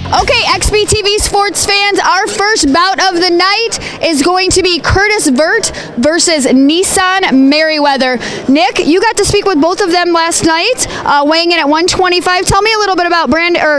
Okay, XBTV sports fans, our first bout of the night is going to be Curtis Vert versus Nesaw Merriweather. Nick, you got to speak with both of them last night, weighing in at 125. Tell me a little bit about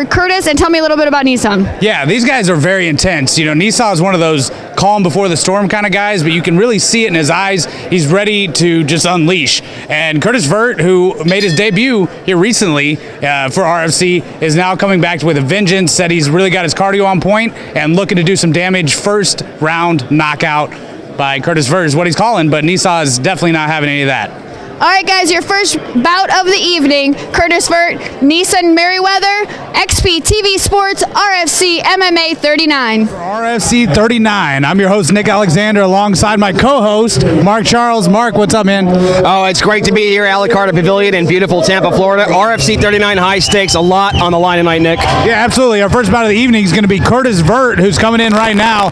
Curtis, and tell me a little bit about Nesaw. Yeah, these guys are very intense. You know, Nesaw is one of those calm before the storm kind of guys, but you can really see it in his eyes. He's ready to just unleash. And Curtis Vert, who made his debut here recently for RFC, is now coming back with a vengeance. Said he's really got his cardio on point and looking to do some damage. First round knockout by Curtis Vert is what he's calling, but Nesaw is definitely not having any of that. All right, guys, your first bout of the evening, Curtis Vert, Nesaw Merriweather, XBTV Sports, RFC MMA 39. For RFC 39, I'm your host, Nick Alexander, alongside my co-host, Mark Charles. Mark, what's up, man? Oh, it's great to be here at Alicarta Pavilion in beautiful Tampa, Florida. RFC 39, high stakes, a lot on the line tonight, Nick. Yeah, absolutely. Our first bout of the evening is going to be Curtis Vert, who's coming in right now.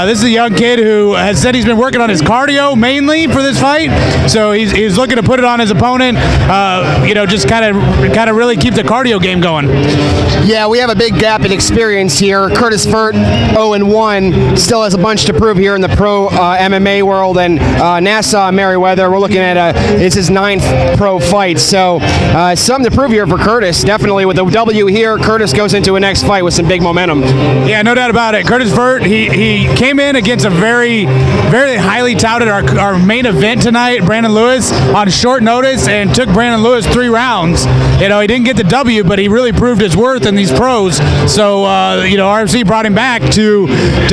This is a young kid who has said he's been working on his cardio mainly for this fight, so he's looking to put it on his opponent, just kind of really keep the cardio game going. Yeah, we have a big gap in experience here. Curtis Vert, 0-1, still has a bunch to prove here in the pro MMA world, and Nesaw Merriweather, we're looking at it's his 9th pro fight, so something to prove here for Curtis. Definitely with a W here, Curtis goes into a next fight with some big momentum. Yeah, no doubt about it. Curtis Vert, he came in against a very, very highly touted, our main event tonight, Brandon Lewis, on short notice, and took Brandon Lewis 3 rounds. You know, he didn't get the W, but he really proved his worth in these pros. So, RFC brought him back to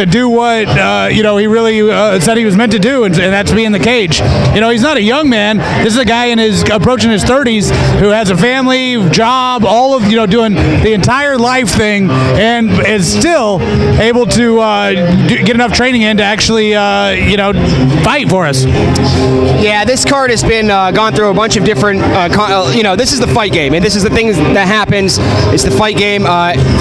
do what, he really said he was meant to do, and that's be in the cage. You know, he's not a young man. This is a guy approaching his 30s who has a family, job, all of, doing the entire life thing, and is still able to get enough training in to actually, fight for us. Yeah, this card has been gone through a bunch of different, this is the fight game, and this is the thing that happens. It's the fight game.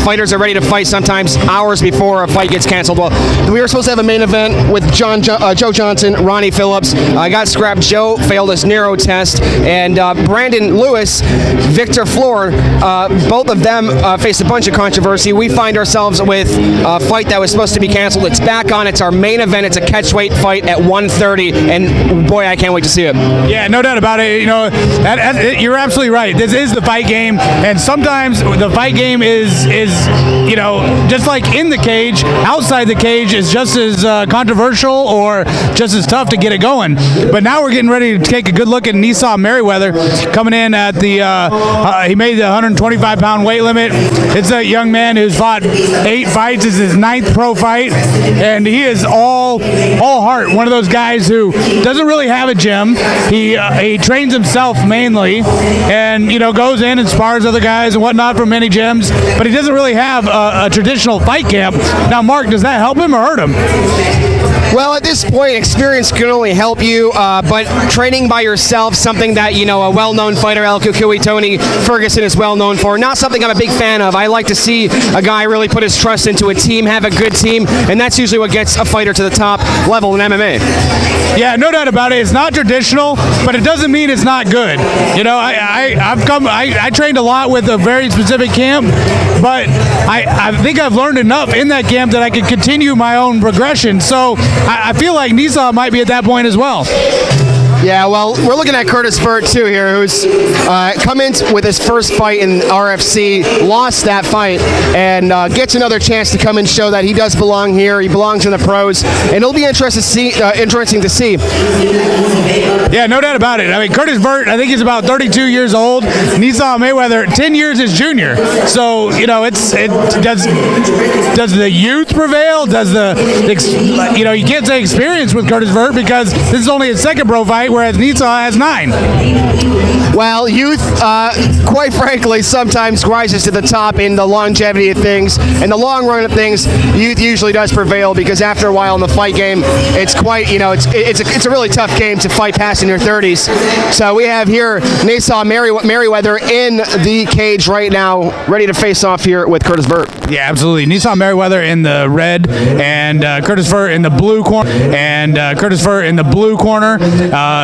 Fighters are ready to fight sometimes hours before a fight gets canceled. Well, we were supposed to have a main event with Joe Johnson, Ronnie Phillips. Got scrapped. Joe failed his neuro test, and Brandon Lewis, Victor Flor, both of them faced a bunch of controversy. We find ourselves with a fight that was supposed to be canceled. It's back on. It's our main event. It's a catchweight fight at 130, and boy, I can't wait to see it. Yeah, no doubt about it. You're absolutely right. This is the fight game, and sometimes the fight game is just like in the cage, outside the cage is just as controversial or just as tough to get it going. But now we're getting ready to take a good look at Nesaw Merriweather coming in at he made the 125-pound weight limit. It's a young man who's fought 8 fights. It's his 9th pro fight, and he is all heart. One of those guys who doesn't really have a gym. He trains himself mainly, and goes in and spars other guys and whatnot from many gyms, but he doesn't really have a traditional fight camp. Now, Mark, does that help him or hurt him? Well, at this point, experience can only help you, but training by yourself, something that, a well-known fighter, El Kukui, Tony Ferguson, is well-known for, not something I'm a big fan of. I like to see a guy really put his trust into a team, have a good team, and that's usually what gets a fighter to the top level in MMA. Yeah, no doubt about it. It's not traditional, but it doesn't mean it's not good. I trained a lot with a very specific camp, but I think I've learned enough in that camp that I can continue my own progression. So I feel like Nesaw might be at that point as well. Yeah, well, we're looking at Curtis Vert, too, here, who's come in with his first fight in RFC, lost that fight, and gets another chance to come and show that he does belong here. He belongs in the pros, and it'll be interesting to see. Yeah, no doubt about it. I mean, Curtis Vert, I think he's about 32 years old. Nesaw Merriweather, 10 years his junior. So, does the youth prevail? Does you can't say experience with Curtis Vert because this is only his 2nd pro fight, whereas Nesaw has 9. Well, youth, quite frankly, sometimes rises to the top in the longevity of things. In the long run of things, youth usually does prevail because after a while in the fight game, it's quite, it's a really tough game to fight past in your 30s. So we have here Nesaw Merriweather in the cage right now, ready to face off here with Curtis Vert. Yeah, absolutely. Nesaw Merriweather in the red, and Curtis Vert in the blue corner.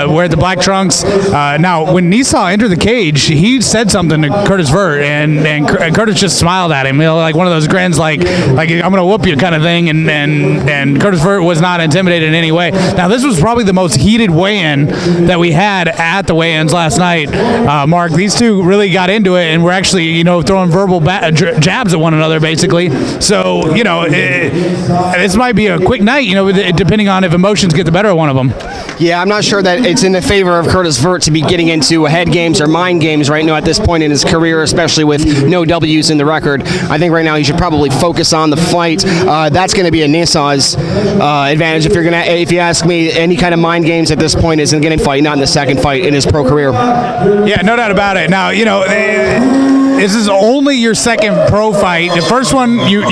wear the black trunks. Now, when Nesaw entered the cage, he said something to Curtis Vert, and Curtis just smiled at him, like one of those grins, like I'm gonna whoop you kind of thing. And Curtis Vert was not intimidated in any way. Now, this was probably the most heated weigh-in that we had at the weigh-ins last night. Mark, these two really got into it, and we're actually throwing verbal jabs at one another basically. So this might be a quick night, depending on if emotions get the better of one of them. Yeah, I'm not sure that it's in the favor of Curtis Vert to be getting into head games or mind games right now at this point in his career, especially with no W's in the record. I think right now he should probably focus on the fight. That's going to be a Nesaw's advantage. If you ask me, any kind of mind games at this point is in getting fight, not in the second fight in his pro career. Yeah, no doubt about it. Now, this is only your second pro fight. The first one you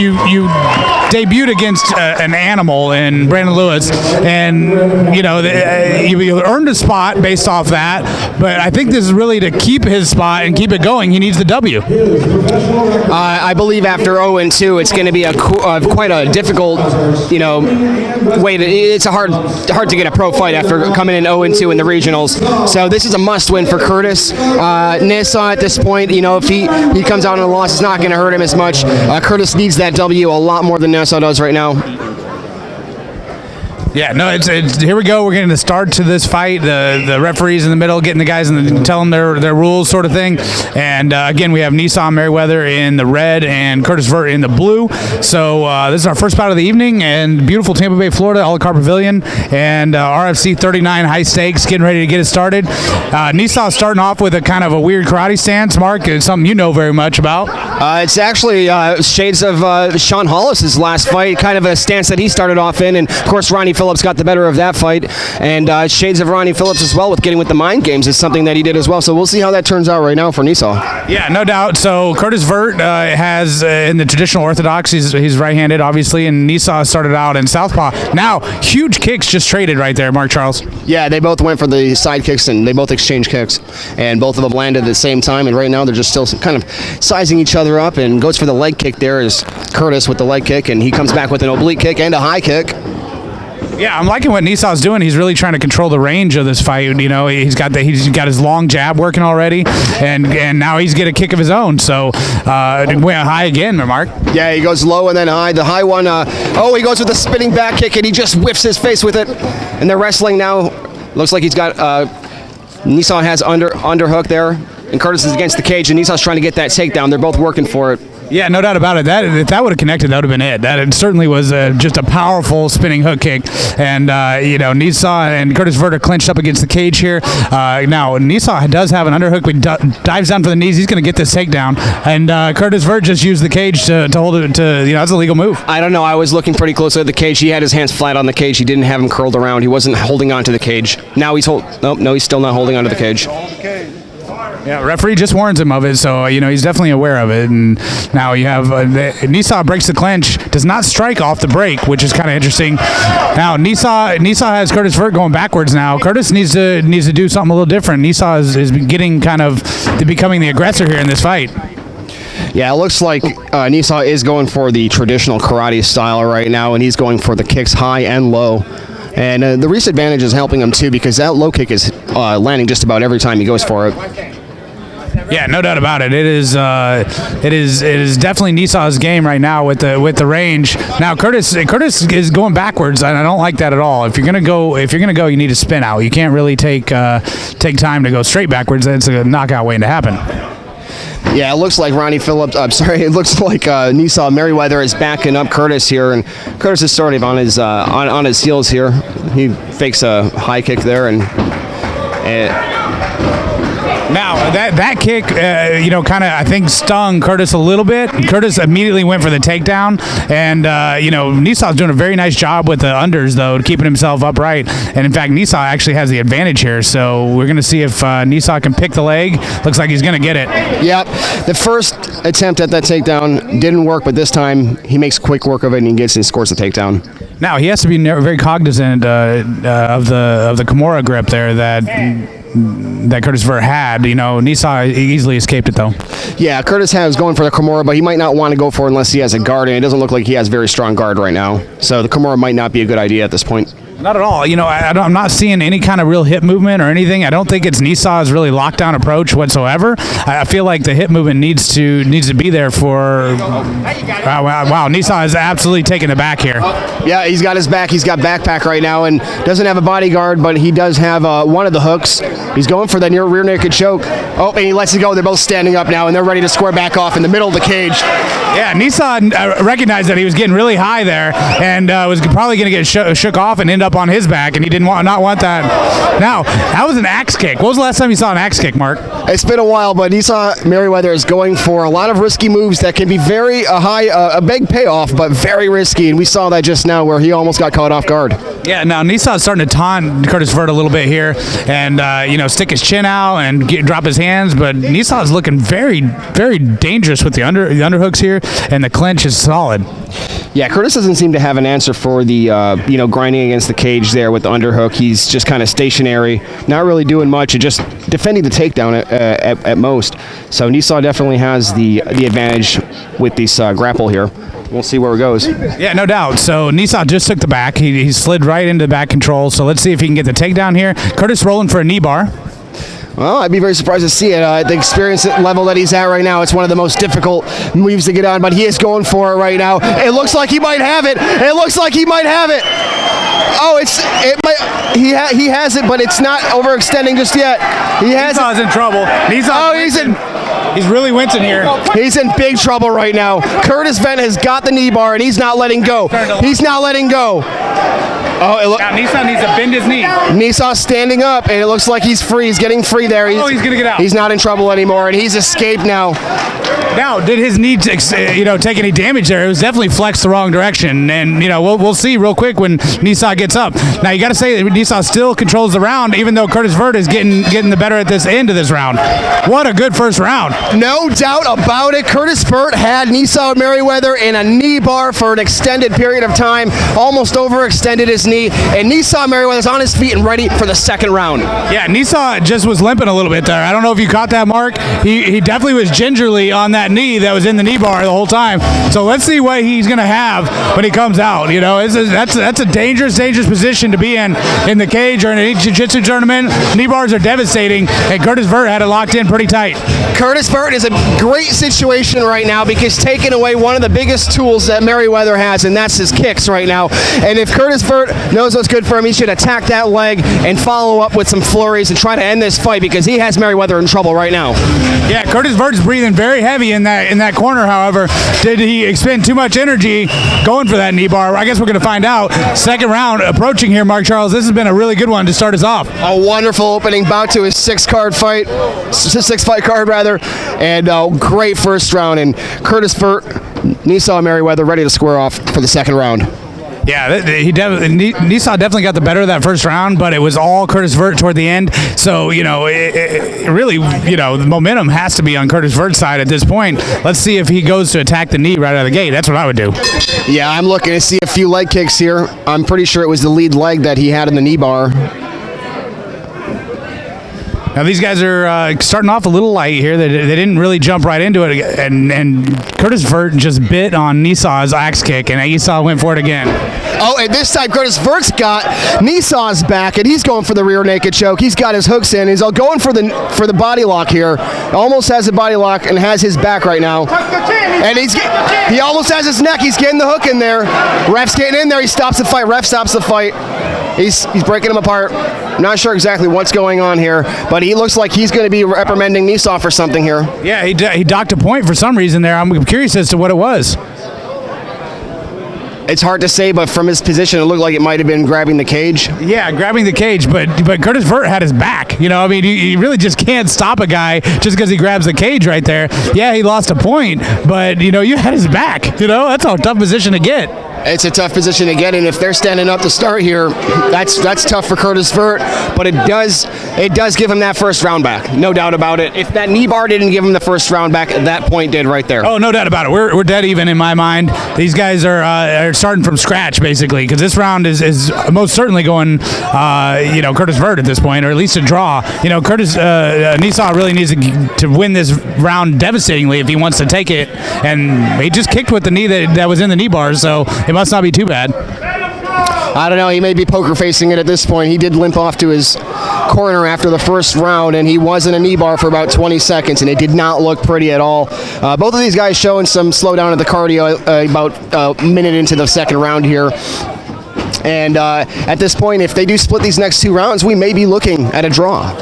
debuted against an animal in Brandon Lewis, and you earned a spot based off that. But I think this is really to keep his spot and keep it going. He needs the W. I believe after 0-2, it's going to be quite a difficult, way to. It's hard to get a pro fight after coming in 0-2 in the regionals. So this is a must-win for Curtis. Nesaw at this point, if he comes out on a loss, it's not going to hurt him as much. Curtis needs that W a lot more than Nesaw does right now. Yeah, no, it's here we go. We're getting the start to this fight. The referees in the middle, getting the guys tell them their rules, sort of thing. And again, we have Nesaw Merriweather in the red and Curtis Vert in the blue. So this is our first bout of the evening, and beautiful Tampa Bay, Florida, a la carte pavilion, and RFC 39 high stakes, getting ready to get it started. Nesaw starting off with a kind of a weird karate stance. Mark, it's something you know very much about. It's actually shades of Sean Hollis's last fight, kind of a stance that he started off in, and of course Ronnie Phillips got the better of that fight, and shades of Ronnie Phillips as well with getting with the mind games is something that he did as well. So we'll see how that turns out right now for Nesaw. Yeah, no doubt. So Curtis Vert has in the traditional orthodox, he's right-handed obviously, and Nesaw started out in southpaw. Now huge kicks just traded right there, Mark Charles. Yeah, they both went for the side kicks and they both exchanged kicks, and both of them landed at the same time, and right now they're just still kind of sizing each other up, and goes for the leg kick there is Curtis with the leg kick, and he comes back with an oblique kick and a high kick. Yeah, I'm liking what Nesaw's doing. He's really trying to control the range of this fight. He's got his long jab working already, and now he's getting a kick of his own. So went high again, Mark. Yeah, he goes low and then high. The high one, he goes with a spinning back kick, and he just whiffs his face with it. And they're wrestling now. Looks like he's got Nesaw has underhook there, and Curtis is against the cage, and Nesaw's trying to get that takedown. They're both working for it. Yeah, no doubt about it. If that would have connected, that would have been it. That certainly was just a powerful spinning hook kick. And, Nesaw and Curtis Vert are clinched up against the cage here. Now, Nesaw does have an underhook, but dives down for the knees. He's going to get this takedown. And Curtis Vert just used the cage to hold it that's a legal move. I don't know. I was looking pretty closely at the cage. He had his hands flat on the cage. He didn't have him curled around. He wasn't holding onto the cage. Now he's he's still not holding onto the cage. Yeah, referee just warns him of it, so he's definitely aware of it. And now you have Nesaw breaks the clinch, does not strike off the break, which is kind of interesting. Now Nesaw has Curtis Vert going backwards. Now Curtis needs to do something a little different. Nesaw is getting kind of becoming the aggressor here in this fight. Yeah, it looks like Nesaw is going for the traditional karate style right now, and he's going for the kicks high and low. And the reach advantage is helping him too, because that low kick is landing just about every time he goes for it. Yeah, no doubt about it. It is definitely Nesaw's game right now with the range. Now Curtis is going backwards, and I don't like that at all. If you're gonna go, you need to spin out. You can't really take time to go straight backwards. That's a knockout waiting to happen. Yeah, it looks like it looks like Nesaw Merriweather is backing up Curtis here, and Curtis is sort of on his heels here. He fakes a high kick there, and now that kick, kind of I think stung Curtis a little bit. Curtis immediately went for the takedown, and Nesaw's doing a very nice job with the unders though, keeping himself upright. And in fact, Nesaw actually has the advantage here. So we're going to see if Nesaw can pick the leg. Looks like he's going to get it. Yep. The first attempt at that takedown didn't work, but this time he makes quick work of it, and he gets and scores the takedown. Now he has to be very cognizant of the Kimura grip there that Curtis Vert had. Nesaw easily escaped it though. Yeah, Curtis has going for the Kimura, but he might not want to go for it unless he has a guard, and it doesn't look like he has very strong guard right now. So the Kimura might not be a good idea at this point. Not at all. You know, I'm not seeing any kind of real hip movement or anything. I don't think it's Nesaw's really lockdown approach whatsoever. I feel like the hip movement needs to be there for. Wow, Nesaw is absolutely taking the back here. Yeah, he's got his back. He's got backpack right now and doesn't have a bodyguard, but he does have one of the hooks. He's going for the near rear naked choke. Oh, and he lets it go. They're both standing up now, and they're ready to square back off in the middle of the cage. Yeah, Nesaw recognized that he was getting really high there and was probably going to get shook off and end up on his back, and he didn't not want that. Now, that was an axe kick. What was the last time you saw an axe kick, Mark? It's been a while, but Nesaw Merriweather is going for a lot of risky moves that can be very a big payoff, but very risky, and we saw that just now where he almost got caught off guard. Yeah, now Nesaw's starting to taunt Curtis Vert a little bit here and, stick his chin out and drop his hands, but Nesaw's looking very, very dangerous with the underhooks here, and the clinch is solid. Yeah, Curtis doesn't seem to have an answer for the, grinding against the cage there with the underhook. He's just kind of stationary, not really doing much, and just defending the takedown at most. So Nesaw definitely has the advantage with this grapple here. We'll see where it goes. Yeah, no doubt. So Nesaw just took the back. He slid right into the back control. So let's see if he can get the takedown here. Curtis rolling for a knee bar. Well, I'd be very surprised to see it. At the experience level that he's at right now, it's one of the most difficult moves to get on, but he is going for it right now. It looks like he might have it. It looks like he might have it. Oh, he has it, but it's not overextending just yet. Nesaw's in trouble. He's really wincing here. He's in big trouble right now. Curtis Vert has got the knee bar, and he's not letting go. He's not letting go. Now Nesaw needs to bend his knee. Nesaw's standing up, and it looks like he's free. He's getting free there. He's going to get out. He's not in trouble anymore, and he's escaped now. Now, did his knee, take any damage there? It was definitely flexed the wrong direction, and we'll see real quick when Nesaw gets up. Now, you got to say that Nesaw still controls the round, even though Curtis Vert is getting the better at this end of this round. What a good first round! No doubt about it. Curtis Vert had Nesaw Merriweather in a knee bar for an extended period of time, almost overextended his knee, and Nesaw Merriweather's on his feet and ready for the second round. Yeah, Nesaw just was limping a little bit there. I don't know if you caught that, Mark. He definitely was gingerly on that knee that was in the knee bar the whole time. So let's see what he's going to have when he comes out. That's a dangerous position to be in the cage or in a jiu-jitsu tournament. Knee bars are devastating, and Curtis Vert had it locked in pretty tight. Curtis Vert is a great situation right now because taking away one of the biggest tools that Merriweather has, and that's his kicks right now. And if Curtis Vert knows what's good for him, he should attack that leg and follow up with some flurries and try to end this fight because he has Merriweather in trouble right now. Yeah, Curtis Vert's breathing very heavy in that corner, however. Did he expend too much energy going for that knee bar? I guess we're going to find out. Second round approaching here, Mark Charles. This has been a really good one to start us off. A wonderful opening bout to his six-fight card, and great first round. And Curtis Vert, Nesaw Merriweather ready to square off for the second round. Yeah, Nesaw definitely got the better of that first round, but it was all Curtis Vert toward the end. So, it really, the momentum has to be on Curtis Vert's side at this point. Let's see if he goes to attack the knee right out of the gate. That's what I would do. Yeah, I'm looking to see a few leg kicks here. I'm pretty sure it was the lead leg that he had in the knee bar. Now these guys are starting off a little light here. They didn't really jump right into it, and Curtis Vert just bit on Nesaw's axe kick, and Nesaw went for it again. Oh, and this time Curtis Vert's got Nesaw's back, and he's going for the rear naked choke. He's got his hooks in. He's going for the body lock here. Almost has a body lock and has his back right now. And he almost has his neck. He's getting the hook in there. Ref's getting in there. He stops the fight. Ref stops the fight. He's breaking him apart. Not sure exactly what's going on here, but he looks like he's going to be reprimanding Nesaw for something here. Yeah, he docked a point for some reason there. I'm curious as to what it was. It's hard to say, but from his position, it looked like it might have been grabbing the cage. Yeah, grabbing the cage, but Curtis Vert had his back. You really just can't stop a guy just because he grabs the cage right there. Yeah, he lost a point, but, you had his back. That's a tough position to get. It's a tough position to get in. If they're standing up to start here, that's tough for Curtis Vert, but it does give him that first round back, no doubt about it. If that knee bar didn't give him the first round back, that point did right there. Oh, no doubt about it. We're dead even in my mind. These guys are starting from scratch basically because this round is most certainly going Curtis Vert at this point, or at least a draw. Nesaw really needs to win this round devastatingly if he wants to take it, and he just kicked with the knee that was in the knee bars, so it must not be too bad. I don't know. He may be poker facing it at this point. He did limp off to his corner after the first round, and he was in a knee bar for about 20 seconds, and it did not look pretty at all. Both of these guys showing some slowdown at the cardio about a minute into the second round here. And at this point, if they do split these next 2 rounds, we may be looking at a draw.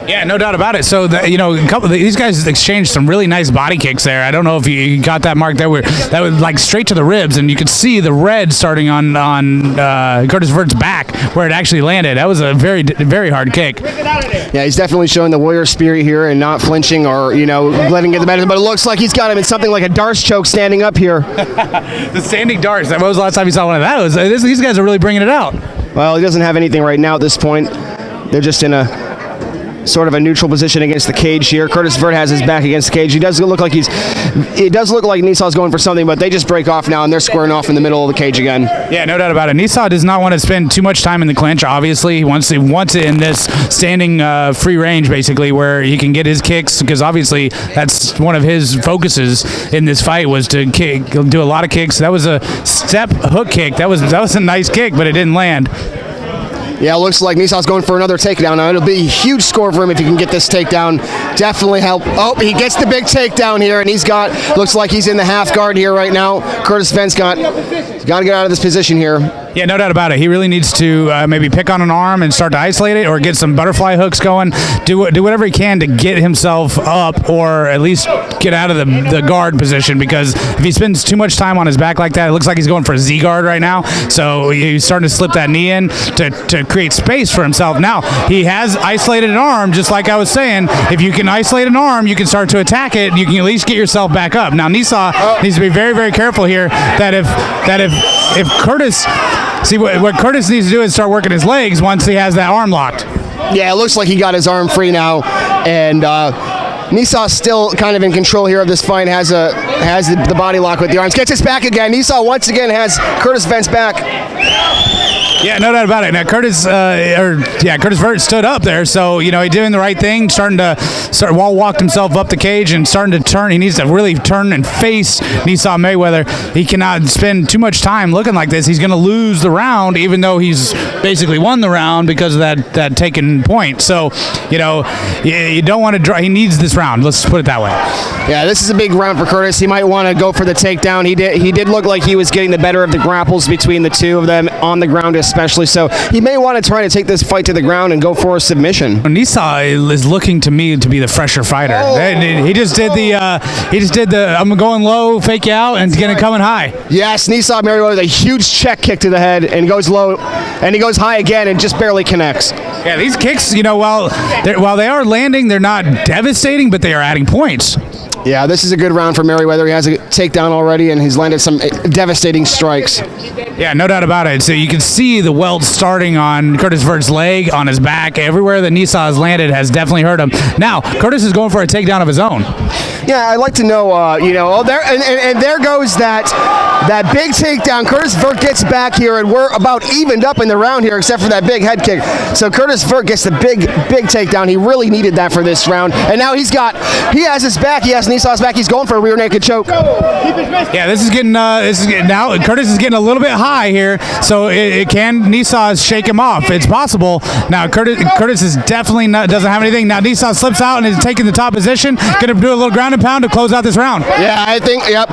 Yeah, no doubt about it. So, these guys exchanged some really nice body kicks there. I don't know if you got that, Mark. That was like straight to the ribs, and you could see the red starting on Curtis Vert's back where it actually landed. That was a very, very hard kick. Yeah, he's definitely showing the warrior spirit here and not flinching or, letting it get the better. But it looks like he's got him in something like a darts choke standing up here. The standing darts. When was the last time you saw one of those? These guys are really bringing it out. Well, he doesn't have anything right now at this point. They're just in a sort of a neutral position against the cage here. Curtis Vert has his back against the cage. It does look like Nesaw's going for something, but they just break off now, and they're squaring off in the middle of the cage again. Yeah, no doubt about it. Nesaw does not want to spend too much time in the clinch, obviously. He wants it in this standing free range, basically, where he can get his kicks, because obviously that's one of his focuses in this fight was to do a lot of kicks. That was a step hook kick. That was a nice kick, but it didn't land. Yeah, it looks like Nesaw's going for another takedown. Now, it'll be a huge score for him if he can get this takedown. Definitely help. Oh, he gets the big takedown here, and looks like he's in the half guard here right now. Curtis Vent's got to get out of this position here. Yeah, no doubt about it. He really needs to maybe pick on an arm and start to isolate it, or get some butterfly hooks going. Do whatever he can to get himself up, or at least get out of the guard position, because if he spends too much time on his back like that, it looks like he's going for a Z guard right now. So he's starting to slip that knee in to create space for himself. Now, he has isolated an arm, just like I was saying. If you can isolate an arm, you can start to attack it. You can at least get yourself back up. Now, Nesaw needs to be very, very careful here that if Curtis... See, what Curtis needs to do is start working his legs once he has that arm locked. Yeah, it looks like he got his arm free now, and Nesaw's still kind of in control here of this fight. Has the body lock with the arms. Gets his back again. Nesaw once again has Curtis Vent's back. Yeah, no doubt about it. Now Curtis Vert stood up there, so he's doing the right thing, walked himself up the cage and starting to turn. He needs to really turn and face Nesaw Merriweather. He cannot spend too much time looking like this. He's going to lose the round, even though he's basically won the round because of that taken point. So, you don't want to draw. He needs this round. Let's put it that way. Yeah, this is a big round for Curtis. He might want to go for the takedown. He did look like he was getting the better of the grapples between the two of them on the ground, especially. So he may want to try to take this fight to the ground and go for a submission. Nesaw is looking to me to be the fresher fighter. He just did the I'm going low, fake you out, and going to come in high. Yes, Nesaw Merriweather with a huge check kick to the head and goes low, and he goes high again and just barely connects. Yeah, these kicks, while they are landing, they're not devastating, but they are adding points. Yeah, this is a good round for Merriweather. He has a takedown already, and he's landed some devastating strikes. Yeah, no doubt about it. So you can see the welt starting on Curtis Vert's leg, on his back. Everywhere that Nesaw has landed has definitely hurt him. Now, Curtis is going for a takedown of his own. Yeah, I'd like to know, there goes that big takedown. Curtis Vert gets back here, and we're about evened up in the round here, except for that big head kick. So Curtis Vert gets the big takedown. He really needed that for this round. And now he has his back. He has Nesaw's back. He's going for a rear naked choke. Yeah, this is getting now Curtis is getting a little bit high here, so Nesaw shake him off. It's possible. Now Curtis is definitely doesn't have anything. Now Nesaw slips out and is taking the top position. Going to do a little ground and pound to close out this round. Yeah, I think that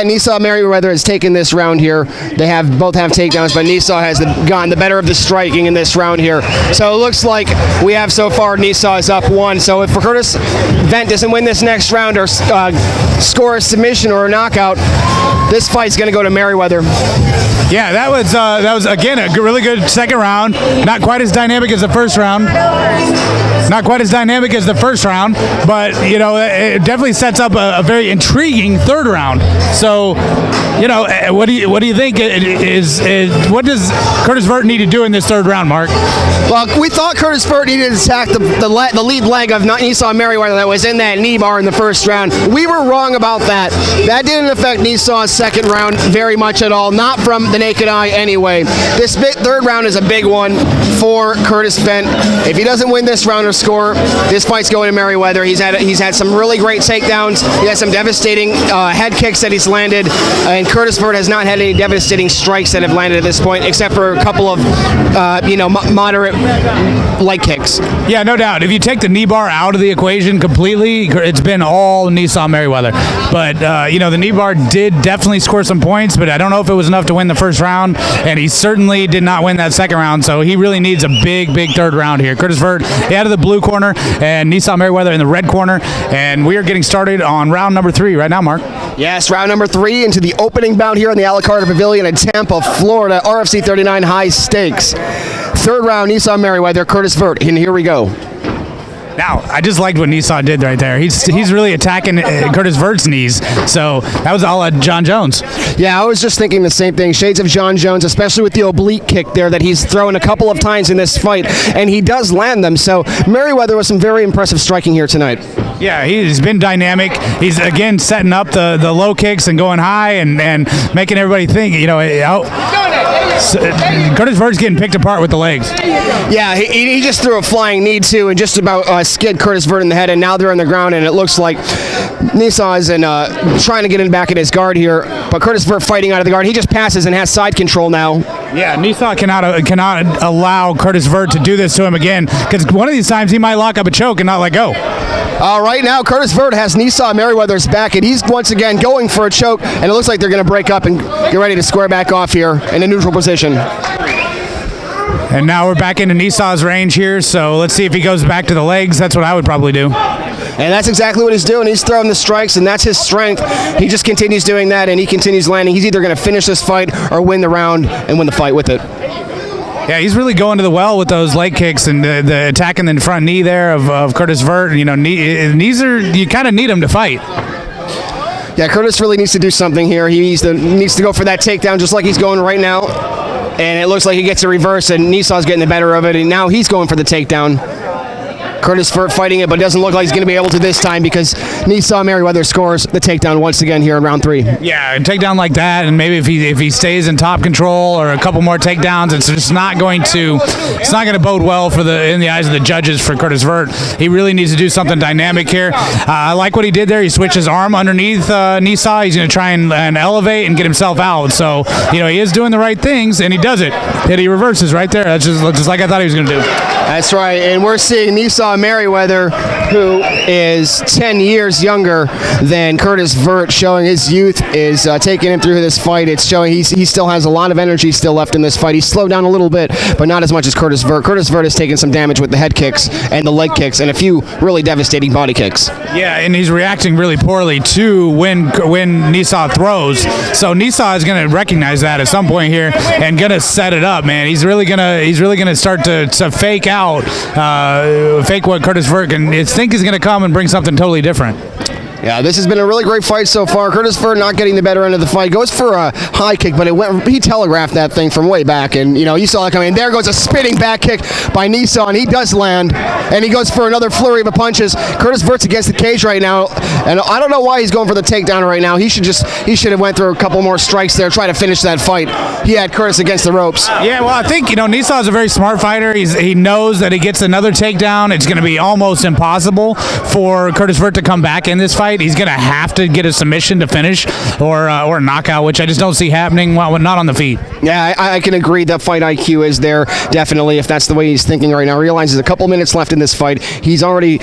Nesaw Merriweather has taken this round here. They both have takedowns, but Nesaw has gotten the better of the striking in this round here. So it looks like we have so far Nesaw is up 1. So if Curtis Vent doesn't win this next round or score a submission or a knockout, this fight's going to go to Merriweather. Yeah, that was again a really good second round. Not quite as dynamic as the first round. But it definitely sets up a very intriguing third round. So, what do you think what does Curtis Vert need to do in this third round, Mark? Well, we thought Curtis Vert needed to attack the lead leg of Nesaw Merriweather that was in that knee bar in the first round. We were wrong about that. That didn't affect Nesaw's second round very much at all, not from the naked eye anyway. This third round is a big one for Curtis Vent. If he doesn't win this round or score, this fight's going to Merriweather. He's had some really great takedowns. He has some devastating head kicks that he's landed, and and Curtis Vert has not had any devastating strikes that have landed at this point, except for a couple of, moderate leg kicks. Yeah, no doubt. If you take the knee bar out of the equation completely, it's been all Nesaw Merriweather. But, the knee bar did definitely score some points, but I don't know if it was enough to win the first round, and he certainly did not win that second round, so he really needs a big, big third round here. Curtis Vert out of the blue corner, and Nesaw Merriweather in the red corner, and we are getting started on round number 3 right now, Mark. Yes, round number 3 into the opening bout here in the Alacarta Pavilion in Tampa, Florida, RFC 39 high stakes. Third round, Nesaw Merriweather, Curtis Vert, and here we go. Now, I just liked what Nesaw did right there. He's really attacking Curtis Vert's knees, so that was a la John Jones. Yeah, I was just thinking the same thing. Shades of John Jones, especially with the oblique kick there that he's thrown a couple of times in this fight, and he does land them. So Merriweather with some very impressive striking here tonight. Yeah, he's been dynamic. He's, again, setting up the low kicks and going high and making everybody think, Curtis Vert's getting picked apart with the legs. Yeah, he just threw a flying knee, too, and just about skid Curtis Vert in the head, and now they're on the ground, and it looks like Nesaw is trying to get back in his guard here, but Curtis Vert fighting out of the guard. He just passes and has side control now. Yeah, Nesaw cannot allow Curtis Vert to do this to him again, because one of these times he might lock up a choke and not let go. Right now, Curtis Vert has Nesaw Merriweather's back, and he's once again going for a choke, and it looks like they're going to break up and get ready to square back off here in a neutral position. And now we're back into Nesaw's range here, so let's see if he goes back to the legs. That's what I would probably do. And that's exactly what he's doing. He's throwing the strikes, and that's his strength. He just continues doing that, and he continues landing. He's either going to finish this fight or win the round and win the fight with it. Yeah, he's really going to the well with those leg kicks and the attacking the front knee there of Curtis Vert. Knees you kind of need him to fight. Yeah, Curtis really needs to do something here. He needs to go for that takedown just like he's going right now. And it looks like he gets a reverse, and Nesaw's getting the better of it, and now he's going for the takedown. Curtis Vert fighting it, but doesn't look like he's going to be able to this time because Nesaw Merriweather scores the takedown once again here in round 3. Yeah, a takedown like that, and maybe if he stays in top control or a couple more takedowns, it's just not going to bode well in the eyes of the judges for Curtis Vert. He really needs to do something dynamic here. I like what he did there. He switched his arm underneath Nesaw. He's going to try and elevate and get himself out. So he is doing the right things, and he does it. And he reverses right there. That's just like I thought he was going to do. That's right, and we're seeing Nesaw Merriweather, who is 10 years younger than Curtis Vert, showing his youth is taking him through this fight. It's showing he still has a lot of energy still left in this fight. He's slowed down a little bit, but not as much as Curtis Vert. Curtis Vert has taken some damage with the head kicks and the leg kicks and a few really devastating body kicks. Yeah, and he's reacting really poorly to when Nesaw throws. So Nesaw is going to recognize that at some point here and going to set it up, man. He's really gonna start to fake what Curtis Vert can think is going to come and bring something totally different. Yeah, this has been a really great fight so far. Curtis Vert not getting the better end of the fight. Goes for a high kick, but he telegraphed that thing from way back, and you saw it coming. There goes a spinning back kick by Nesaw, and he does land, and he goes for another flurry of punches. Curtis Vert's against the cage right now, and I don't know why he's going for the takedown right now. He should have went through a couple more strikes there, try to finish that fight. He had Curtis against the ropes. Yeah, well, I think Nesaw is a very smart fighter. He knows that he gets another takedown, it's going to be almost impossible for Curtis Vert to come back in this fight. He's going to have to get a submission to finish or a knockout, which I just don't see happening while not on the feet. Yeah, I can agree that fight IQ is there, definitely, if that's the way he's thinking right now. Realizes a couple minutes left in this fight. He's already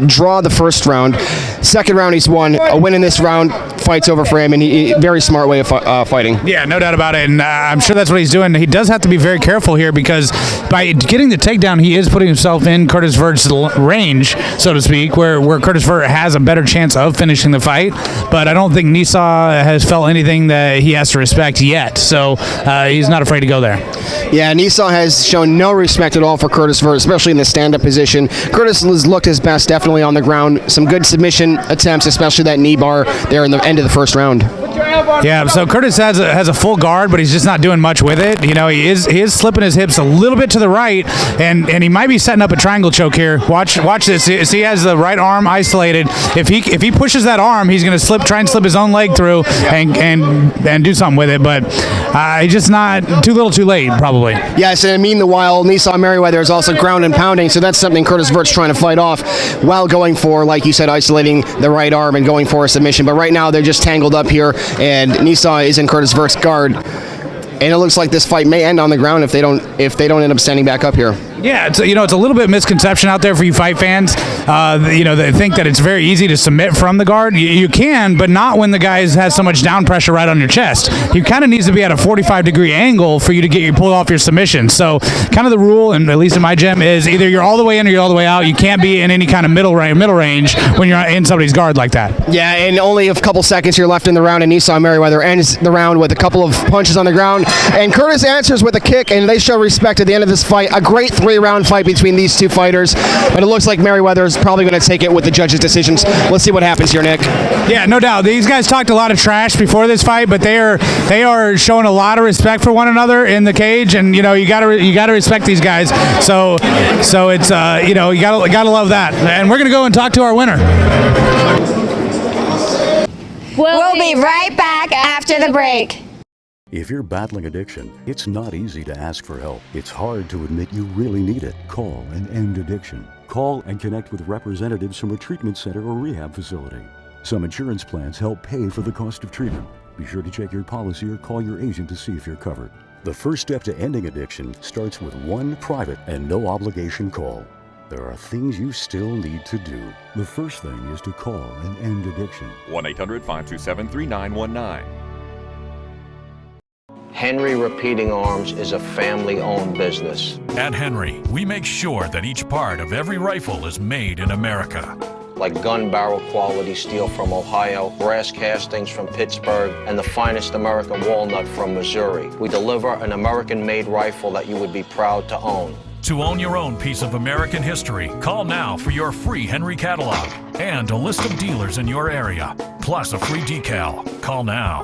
draw the first round. Second round, he's won. A win in this round, fight's over for him, and very smart way of fighting. Yeah, no doubt about it, and I'm sure that's what he's doing. He does have to be very careful here because by getting the takedown, he is putting himself in Curtis Vert's range, so to speak, where Curtis Vert has a better chance of finishing the fight, but I don't think Nesaw has felt anything that he has to respect yet, so he's not afraid to go there. Yeah, Nesaw has shown no respect at all for Curtis Vert, especially in the stand-up position. Curtis has looked his best, definitely on the ground. Some good submission attempts, especially that knee bar there in the end of the first round. Yeah, so Curtis has a full guard, but he's just not doing much with it. He is slipping his hips a little bit to the right, and he might be setting up a triangle choke here. Watch this. He has the right arm isolated. If he pushes that arm, he's going to try and slip his own leg through and do something with it. But he's just not too little, too late, probably. Yes, and meanwhile, Nesaw Merriweather is also ground and pounding, so that's something Curtis Vert's trying to fight off while going for, like you said, isolating the right arm and going for a submission. But right now, they're just tangled up here. And and Nesaw is in Curtis Vert's guard. And it looks like this fight may end on the ground if they don't end up standing back up here. Yeah, it's a little bit misconception out there for you fight fans. They think that it's very easy to submit from the guard. You can, but not when the guy has so much down pressure right on your chest. You kind of needs to be at a 45-degree angle for you to get you pulled off your submission. So kind of the rule, and at least in my gym, is either you're all the way in or you're all the way out. You can't be in any kind of middle range when you're in somebody's guard like that. Yeah, and only a couple seconds here left in the round, and Nesaw Merriweather ends the round with a couple of punches on the ground. And Curtis answers with a kick, and they show respect at the end of this fight. A great 3-round fight between these two fighters, and it looks like Merriweather is probably going to take it with the judges' decisions. Let's see what happens here, Nick. Yeah, no doubt. These guys talked a lot of trash before this fight, but they are showing a lot of respect for one another in the cage, and you gotta respect these guys. So it's you gotta love that. And we're gonna go and talk to our winner. We'll be right back after the break. If you're battling addiction, it's not easy to ask for help. It's hard to admit you really need it. Call and end addiction. Call and connect with representatives from a treatment center or rehab facility. Some insurance plans help pay for the cost of treatment. Be sure to check your policy or call your agent to see if you're covered. The first step to ending addiction starts with one private and no obligation call. There are things you still need to do. The first thing is to call and end addiction. 1-800-527-3919. Henry Repeating Arms is a family-owned business. At Henry, we make sure that each part of every rifle is made in America. Like gun barrel quality steel from Ohio, brass castings from Pittsburgh, and the finest American walnut from Missouri. We deliver an American-made rifle that you would be proud to own. To own your own piece of American history, call now for your free Henry catalog and a list of dealers in your area, plus a free decal. Call now.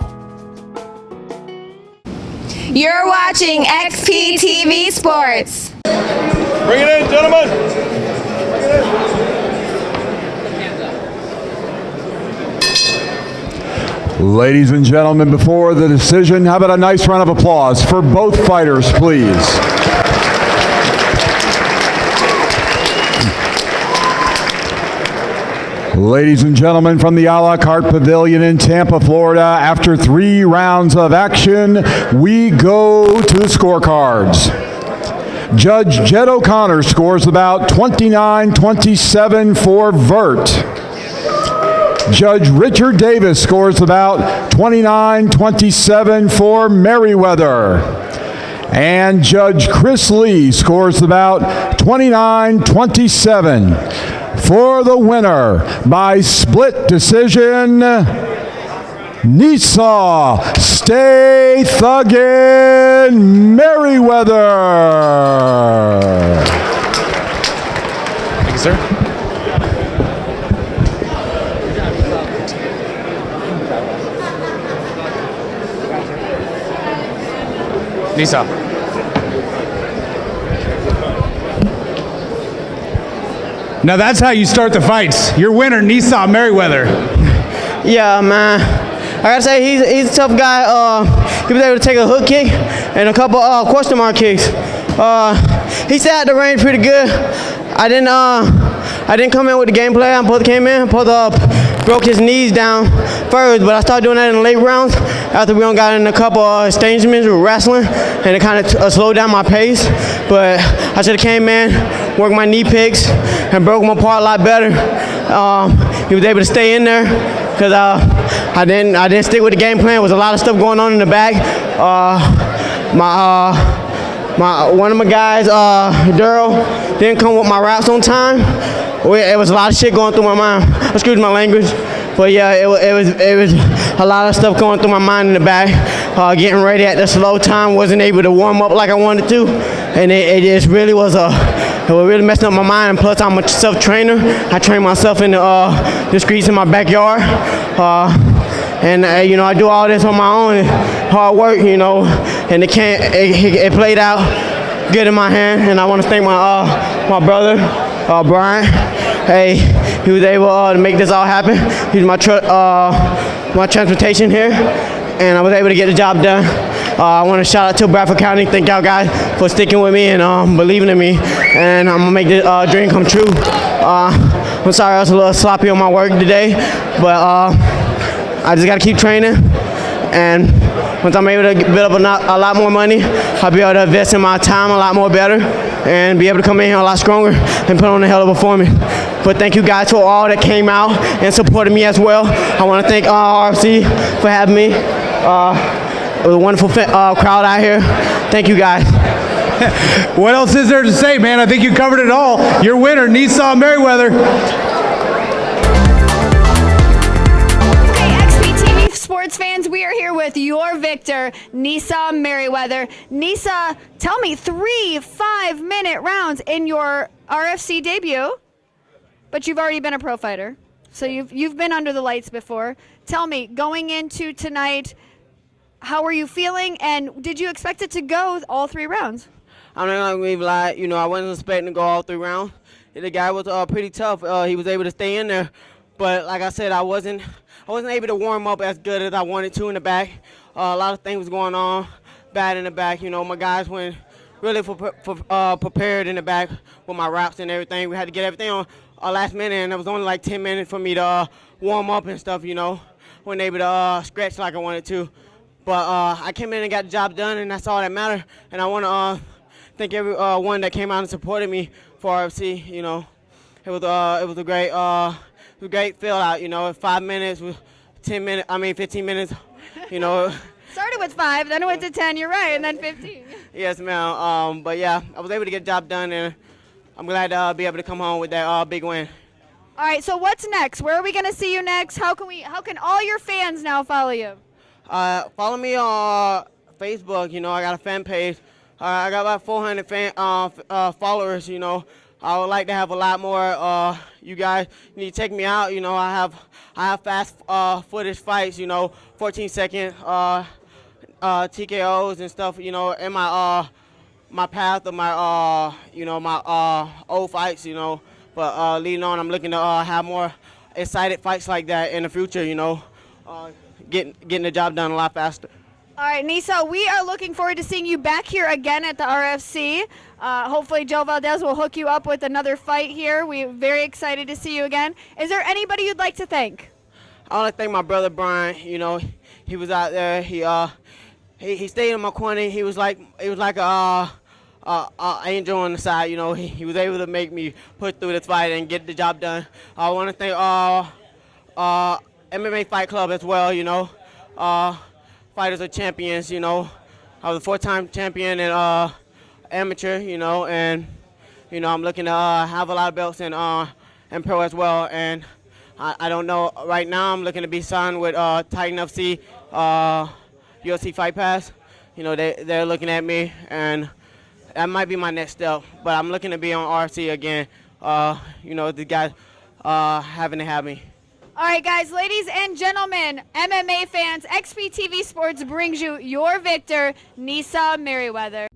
You're watching XPTV Sports. Bring it in, gentlemen. Ladies and gentlemen, before the decision, how about a nice round of applause for both fighters, please? Ladies and gentlemen, from the a la carte pavilion in Tampa, Florida, after 3 rounds of action, we go to the scorecards. Judge Jed O'Connor scores about 29-27 for Vert. Judge Richard Davis scores about 29-27 for Merriweather. And Judge Chris Lee scores about 29-27. For the winner, by split decision, Nesaw Stay Thuggin' Merriweather. Thank you, sir. Nesaw. Now that's how you start the fights. Your winner, Nesaw Merriweather. Yeah, man. I gotta say he's a tough guy. He was able to take a hook kick and a couple question mark kicks. He sat at the range pretty good. I didn't come in with the game plan. I'm supposed to came in, broke his knees down first, but I started doing that in the late rounds after we got in a couple exchangements with wrestling, and it kind of slowed down my pace. But I should have came in, worked my knee picks, and broke them apart a lot better. He was able to stay in there because I didn't stick with the game plan. There was a lot of stuff going on in the back. One of my guys, Daryl, didn't come with my wraps on time. It was a lot of shit going through my mind. Excuse my language, but yeah, it was a lot of stuff going through my mind in the back. Getting ready at the slow time, wasn't able to warm up like I wanted to, and it just really was it was really messing up my mind. And plus, I'm a self-trainer. I train myself in the streets in my backyard, and I do all this on my own. Hard work, and it played out good in my hand. And I want to thank my brother, Brian. Hey, he was able to make this all happen. He's my transportation here, and I was able to get the job done. I want to shout out to Bradford County. Thank y'all guys for sticking with me and believing in me. And I'm gonna make this dream come true. I'm sorry I was a little sloppy on my work today, but I just gotta keep training And once I'm able to build up a lot more money, I'll be able to invest in my time a lot more better and be able to come in here a lot stronger and put on a hell of a performance. But thank you guys to all that came out and supported me as well. I want to thank RFC for having me. It was a wonderful crowd out here. Thank you guys. What else is there to say, man? I think you covered it all. Your winner, Nesaw Merriweather. Sports fans, we are here with your victor, Nesaw Merriweather. Nesaw, tell me, 3 5-minute rounds in your RFC debut, but you've already been a pro fighter, so you've been under the lights before. Tell me, going into tonight, how were you feeling, and did you expect it to go all 3 rounds? I'm not gonna even lie, I wasn't expecting to go all 3 rounds. The guy was pretty tough. He was able to stay in there, but like I said, I wasn't able to warm up as good as I wanted to in the back. A lot of things was going on bad in the back. My guys went really prepared in the back with my wraps and everything. We had to get everything on last minute, and it was only like 10 minutes for me to warm up and stuff, Wasn't able to stretch like I wanted to. But I came in and got the job done, and that's all that mattered. And I want to thank everyone that came out and supported me for RFC. It was a great fill out. 5 minutes, 15 minutes. Started with 5, then it went to 10. You're right, and then 15. Yes, ma'am. But yeah, I was able to get the job done, and I'm glad to be able to come home with that big win. All right, so what's next? Where are we gonna see you next? How can all your fans now follow you? Follow me on Facebook. I got a fan page. I got about 400 followers. I would like to have a lot more. You guys need to check me out. I have fast footage fights. 14-second TKOs and stuff. In my path of my my old fights. But leading on, I'm looking to have more excited fights like that in the future. Getting the job done a lot faster. All right, Nesaw, we are looking forward to seeing you back here again at the RFC. Hopefully Joe Valdez will hook you up with another fight here. We're very excited to see you again. Is there anybody you'd like to thank? I want to thank my brother Brian. He was out there. He stayed in my corner. He was like a angel on the side. He was able to make me push through this fight and get the job done. I want to thank MMA Fight Club as well. Fighters are champions. I was a 4-time champion and amateur. And I'm looking to have a lot of belts and pro as well. And I don't know right now. I'm looking to be signed with Titan FC, UFC Fight Pass. They're looking at me, and that might be my next step. But I'm looking to be on RFC again. The guys having to have me. All right, guys, ladies and gentlemen, MMA fans, XPTV Sports brings you your victor, Nesaw Merriweather.